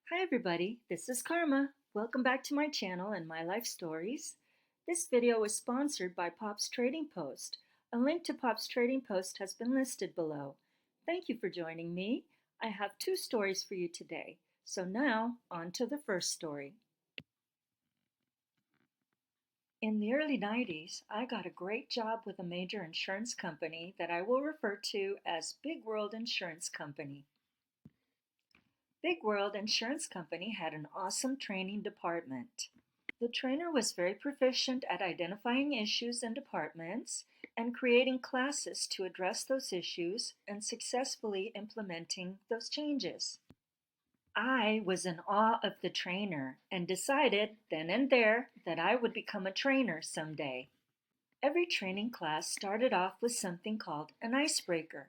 Hi everybody, this is Karma. Welcome back to my channel and my life stories. This video is sponsored by Pop's Trading Post. A link to Pop's Trading Post has been listed below. Thank you for joining me. I have two stories for you today. So now, on to the first story. In the early 90s, I got a great job with a major insurance company that I will refer to as Big World Insurance Company. Big World Insurance Company had an awesome training department. The trainer was very proficient at identifying issues in departments and creating classes to address those issues and successfully implementing those changes. I was in awe of the trainer and decided then and there that I would become a trainer someday. Every training class started off with something called an icebreaker.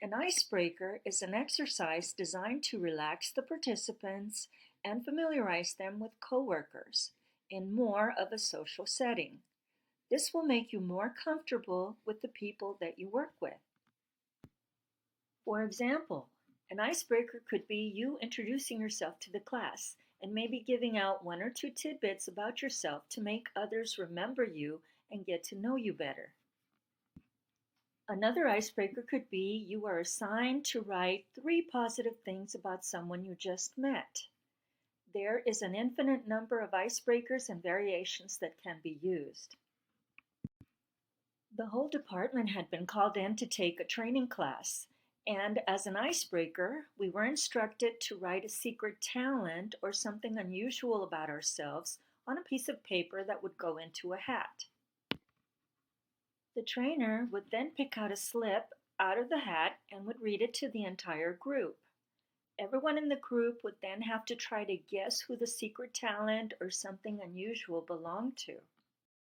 An icebreaker is an exercise designed to relax the participants and familiarize them with coworkers in more of a social setting. This will make you more comfortable with the people that you work with. For example, an icebreaker could be you introducing yourself to the class and maybe giving out one or two tidbits about yourself to make others remember you and get to know you better. Another icebreaker could be you are assigned to write 3 positive things about someone you just met. There is an infinite number of icebreakers and variations that can be used. The whole department had been called in to take a training class, and as an icebreaker, we were instructed to write a secret talent or something unusual about ourselves on a piece of paper that would go into a hat. The trainer would then pick out a slip out of the hat and would read it to the entire group. Everyone in the group would then have to try to guess who the secret talent or something unusual belonged to.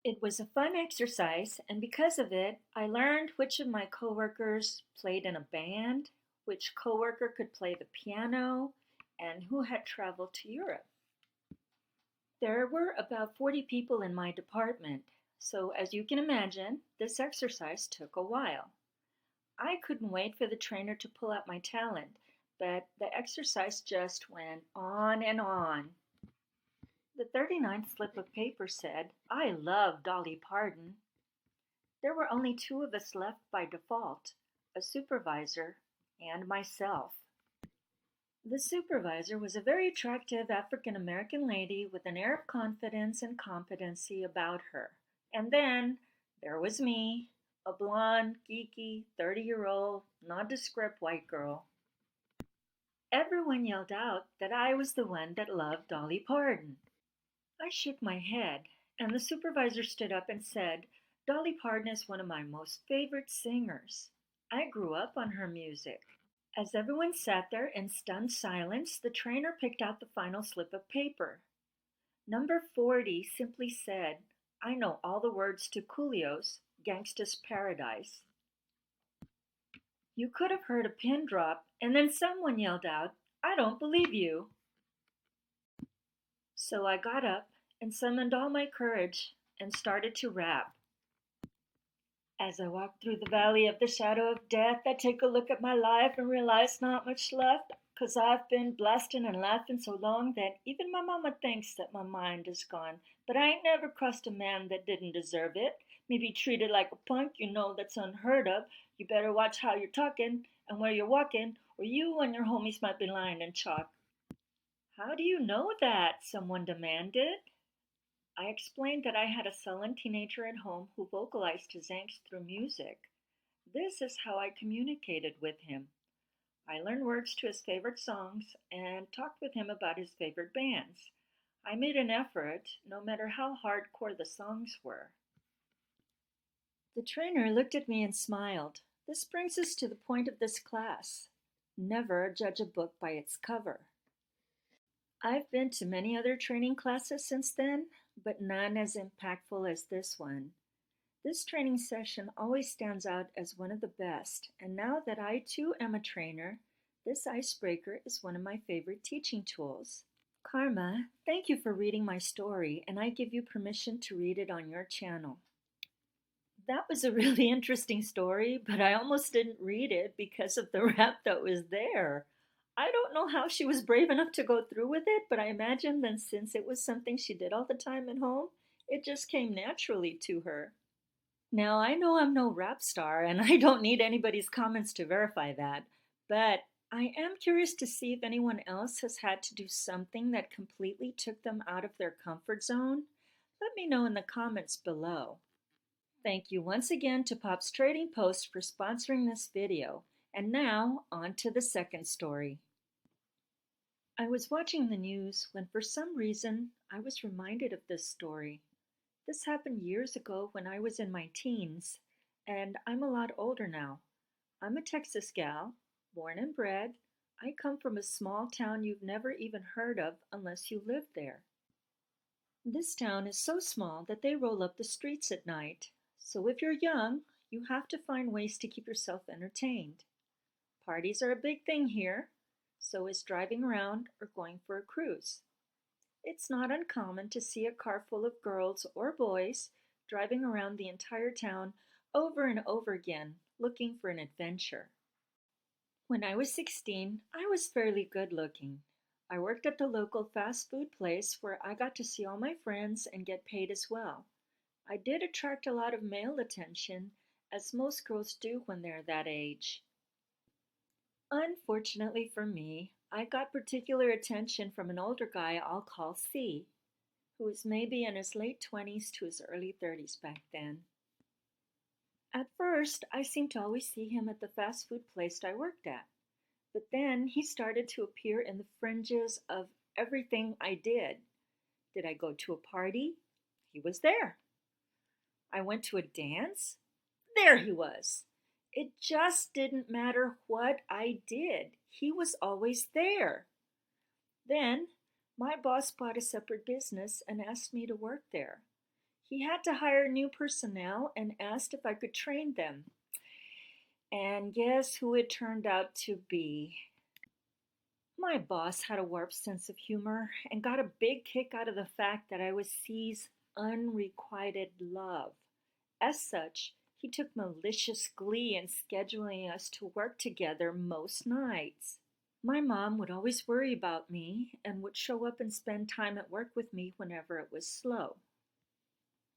It was a fun exercise, and because of it, I learned which of my coworkers played in a band, which coworker could play the piano, and who had traveled to Europe. There were about 40 people in my department, so as you can imagine, this exercise took a while. I couldn't wait for the trainer to pull out my talent, but the exercise just went on and on. The 39th slip of paper said, "I love Dolly Parton." There were only 2 of us left by default, a supervisor and myself. The supervisor was a very attractive African American lady with an air of confidence and competency about her. And then there was me, a blonde, geeky, 30-year-old, nondescript white girl. Everyone yelled out that I was the one that loved Dolly Parton. I shook my head, and the supervisor stood up and said, "Dolly Parton is one of my most favorite singers. I grew up on her music." As everyone sat there in stunned silence, the trainer picked out the final slip of paper. Number 40 simply said, "I know all the words to Coolio's Gangsta's Paradise." You could have heard a pin drop, and then someone yelled out, "I don't believe you." So I got up and summoned all my courage and started to rap. As I walk through the valley of the shadow of death, I take a look at my life and realize not much left, 'cause I've been blasting and laughing so long that even my mama thinks that my mind is gone. But I ain't never crossed a man that didn't deserve it. Me be treated like a punk, you know that's unheard of. You better watch how you're talking and where you're walking, or you and your homies might be lying in chalk. "How do you know that?" someone demanded. I explained that I had a sullen teenager at home who vocalized his angst through music. This is how I communicated with him. I learned words to his favorite songs and talked with him about his favorite bands. I made an effort, no matter how hardcore the songs were. The trainer looked at me and smiled. This brings us to the point of this class. Never judge a book by its cover. I've been to many other training classes since then, but none as impactful as this one. This training session always stands out as one of the best, and now that I too am a trainer, this icebreaker is one of my favorite teaching tools. Karma, thank you for reading my story, and I give you permission to read it on your channel. That was a really interesting story, but I almost didn't read it because of the rap that was there. I don't know how she was brave enough to go through with it, but I imagine that since it was something she did all the time at home, it just came naturally to her. Now, I know I'm no rap star and I don't need anybody's comments to verify that, but I am curious to see if anyone else has had to do something that completely took them out of their comfort zone. Let me know in the comments below. Thank you once again to Pop's Trading Post for sponsoring this video. And now, on to the second story. I was watching the news when for some reason I was reminded of this story. This happened years ago when I was in my teens, and I'm a lot older now. I'm a Texas gal, born and bred. I come from a small town you've never even heard of unless you live there. This town is so small that they roll up the streets at night. So if you're young, you have to find ways to keep yourself entertained. Parties are a big thing here, so is driving around or going for a cruise. It's not uncommon to see a car full of girls or boys driving around the entire town over and over again, looking for an adventure. When I was 16, I was fairly good looking. I worked at the local fast food place where I got to see all my friends and get paid as well. I did attract a lot of male attention, as most girls do when they're that age. Unfortunately for me, I got particular attention from an older guy I'll call C, who was maybe in his late 20s to his early 30s back then. At first, I seemed to always see him at the fast food place I worked at, but then he started to appear in the fringes of everything I did. Did I go to a party? He was there. I went to a dance? There he was. It just didn't matter what I did. He was always there. Then, my boss bought a separate business and asked me to work there. He had to hire new personnel and asked if I could train them. And guess who it turned out to be? My boss had a warped sense of humor and got a big kick out of the fact that I was C's unrequited love. As such, he took malicious glee in scheduling us to work together most nights. My mom would always worry about me and would show up and spend time at work with me whenever it was slow.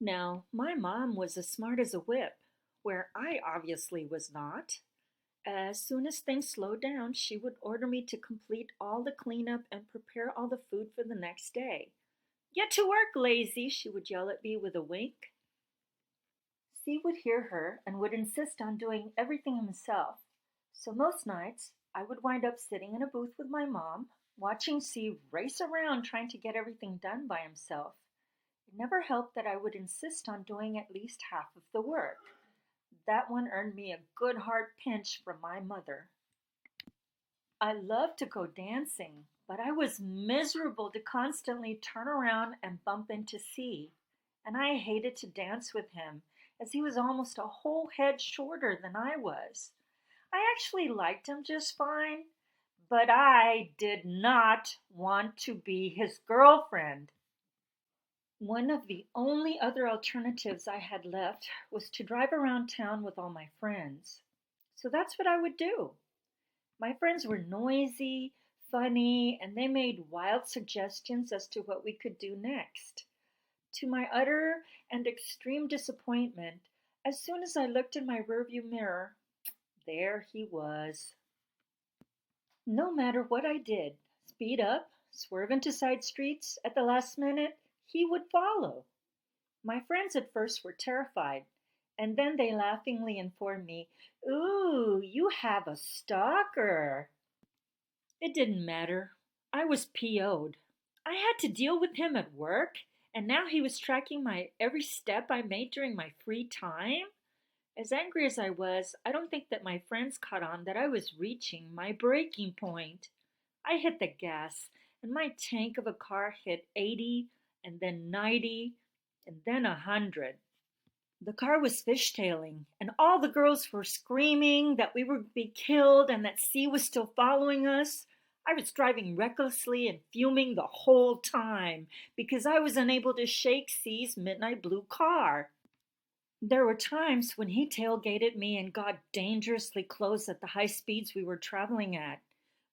Now, my mom was as smart as a whip, where I obviously was not. As soon as things slowed down, she would order me to complete all the cleanup and prepare all the food for the next day. "Get to work, lazy," she would yell at me with a wink. C would hear her and would insist on doing everything himself. So most nights, I would wind up sitting in a booth with my mom, watching C race around trying to get everything done by himself. It never helped that I would insist on doing at least half of the work. That one earned me a good hard pinch from my mother. I loved to go dancing, but I was miserable to constantly turn around and bump into C. And I hated to dance with him, as he was almost a whole head shorter than I was. I actually liked him just fine, but I did not want to be his girlfriend. One of the only other alternatives I had left was to drive around town with all my friends. So that's what I would do. My friends were noisy, funny, and they made wild suggestions as to what we could do next. To my utter and extreme disappointment, as soon as I looked in my rearview mirror, there he was. No matter what I did, speed up, swerve into side streets at the last minute, he would follow. My friends at first were terrified, and then they laughingly informed me, "Ooh, you have a stalker." It didn't matter. I was PO'd. I had to deal with him at work, and now he was tracking my every step I made during my free time. As angry as I was, I don't think that my friends caught on that I was reaching my breaking point. I hit the gas, and my tank of a car hit 80, and then 90, and then 100. The car was fishtailing, and all the girls were screaming that we would be killed and that C was still following us. I was driving recklessly and fuming the whole time because I was unable to shake C's midnight blue car. There were times when he tailgated me and got dangerously close at the high speeds we were traveling at.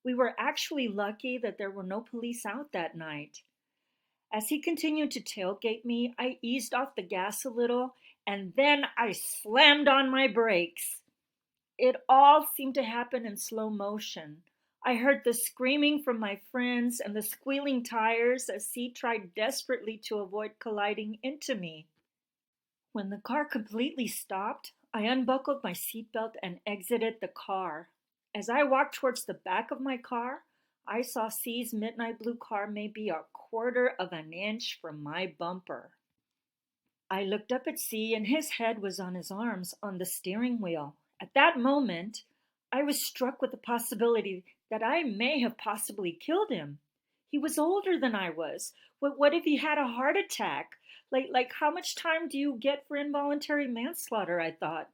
We were actually lucky that there were no police out that night. As he continued to tailgate me, I eased off the gas a little, and then I slammed on my brakes. It all seemed to happen in slow motion. I heard the screaming from my friends and the squealing tires as he tried desperately to avoid colliding into me. When the car completely stopped, I unbuckled my seatbelt and exited the car. As I walked towards the back of my car, I saw C's midnight blue car maybe a quarter of an inch from my bumper. I looked up at C, and his head was on his arms on the steering wheel. At that moment, I was struck with the possibility that I may have possibly killed him. He was older than I was. What if he had a heart attack? Like how much time do you get for involuntary manslaughter, I thought.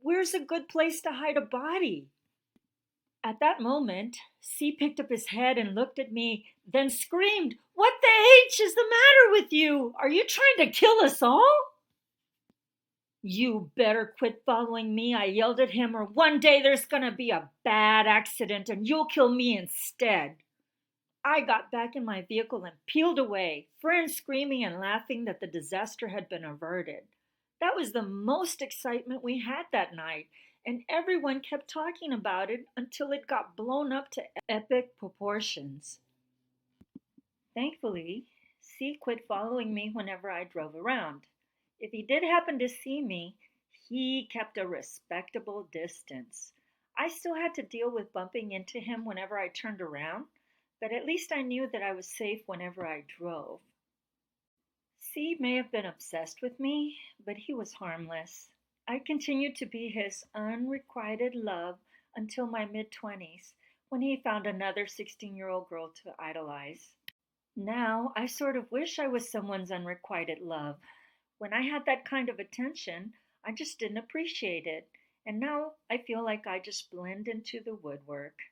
Where's a good place to hide a body? At that moment, C picked up his head and looked at me, then screamed, "What the H is the matter with you? Are you trying to kill us all?" "You better quit following me," I yelled at him, "or one day there's gonna be a bad accident and you'll kill me instead." I got back in my vehicle and peeled away, friends screaming and laughing that the disaster had been averted. That was the most excitement we had that night, and everyone kept talking about it until it got blown up to epic proportions. Thankfully, C quit following me whenever I drove around. If he did happen to see me, he kept a respectable distance. I still had to deal with bumping into him whenever I turned around, but at least I knew that I was safe whenever I drove. C may have been obsessed with me, but he was harmless. I continued to be his unrequited love until my mid-20s, when he found another 16-year-old girl to idolize. Now, I sort of wish I was someone's unrequited love. When I had that kind of attention, I just didn't appreciate it, and now I feel like I just blend into the woodwork.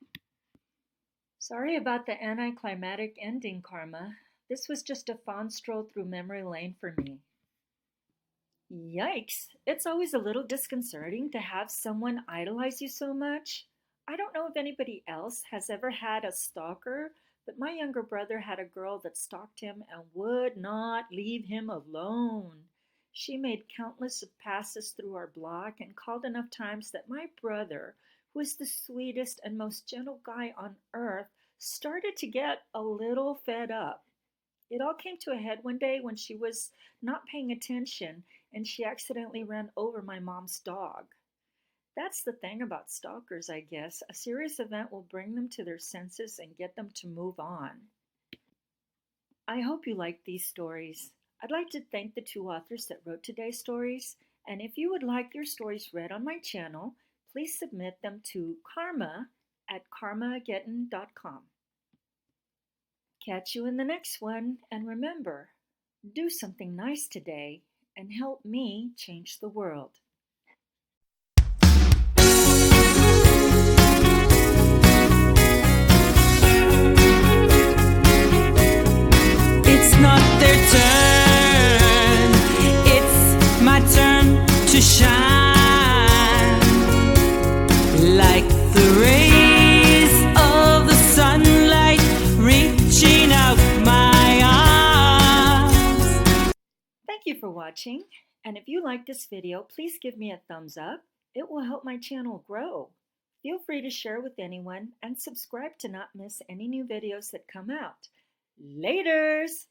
Sorry about the anticlimactic ending, Karma. This was just a fun stroll through memory lane for me. Yikes, it's always a little disconcerting to have someone idolize you so much. I don't know if anybody else has ever had a stalker, but my younger brother had a girl that stalked him and would not leave him alone. She made countless passes through our block and called enough times that my brother, who is the sweetest and most gentle guy on earth, started to get a little fed up. It all came to a head one day when she was not paying attention and she accidentally ran over my mom's dog. That's the thing about stalkers, I guess. A serious event will bring them to their senses and get them to move on. I hope you liked these stories. I'd like to thank the two authors that wrote today's stories, and if you would like your stories read on my channel, please submit them to karma@karmagetin.com. Catch you in the next one, and remember, do something nice today and help me change the world. It's not their turn, it's my turn to shine. Like the rays of the sunlight reaching out my arms. Thank you for watching, and if you like this video, please give me a thumbs up. It will help my channel grow. Feel free to share with anyone and subscribe to not miss any new videos that come out. Laters!